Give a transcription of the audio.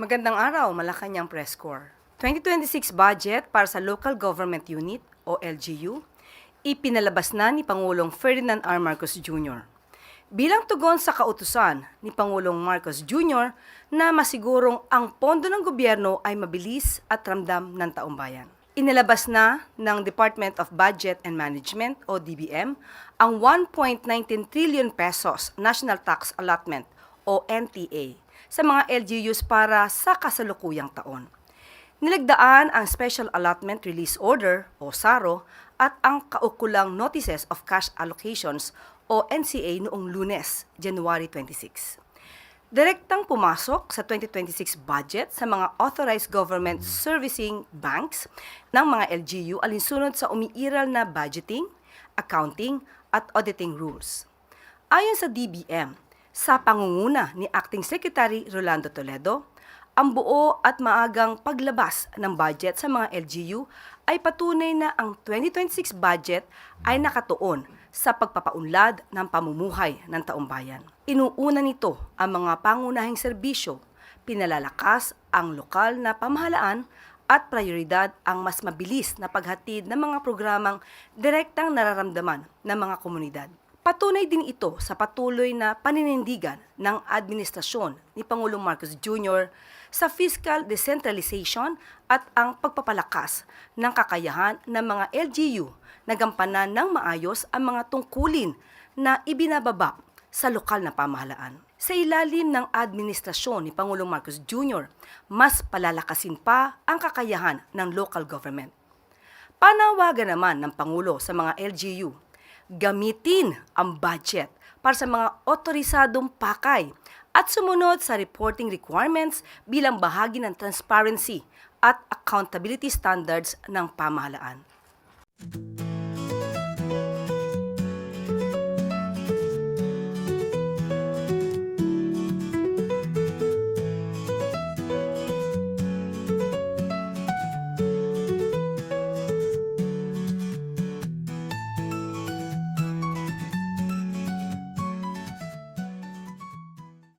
Magandang araw, Malacanang Press Corps. 2026 budget para sa Local Government Unit o LGU, ipinalabas na ni Pangulong Ferdinand R. Marcos Jr. Bilang tugon sa kautusan ni Pangulong Marcos Jr. na masigurong ang pondo ng gobyerno ay mabilis at ramdam ng taumbayan. Inilabas na ng Department of Budget and Management o DBM ang 1.19 trillion pesos National Tax Allotment o NTA sa mga LGUs para sa kasalukuyang taon. Nilagdaan ang Special Allotment Release Order o SARO at ang kaukulang Notices of Cash Allocations o NCA noong Lunes, January 26. Direktang pumasok sa 2026 budget sa mga authorized government servicing banks ng mga LGU alinsunod sa umiiral na budgeting, accounting at auditing rules. Ayon sa DBM, sa pangunguna ni Acting Secretary Rolando Toledo, ang buo at maagang paglabas ng budget sa mga LGU ay patunay na ang 2026 budget ay nakatuon sa pagpapaunlad ng pamumuhay ng taumbayan. Inuuna nito ang mga pangunahing serbisyo, pinalalakas ang lokal na pamahalaan at prioridad ang mas mabilis na paghatid ng mga programang direktang nararamdaman ng mga komunidad. Patunay din ito sa patuloy na paninindigan ng administrasyon ni Pangulong Marcos Jr. sa fiscal decentralization at ang pagpapalakas ng kakayahan ng mga LGU na gampanan ng maayos ang mga tungkulin na ibinababa sa lokal na pamahalaan. Sa ilalim ng administrasyon ni Pangulong Marcos Jr., mas palalakasin pa ang kakayahan ng local government. Panawagan naman ng Pangulo sa mga LGU, gamitin ang budget para sa mga otorisadong pakay at sumunod sa reporting requirements bilang bahagi ng transparency at accountability standards ng pamahalaan.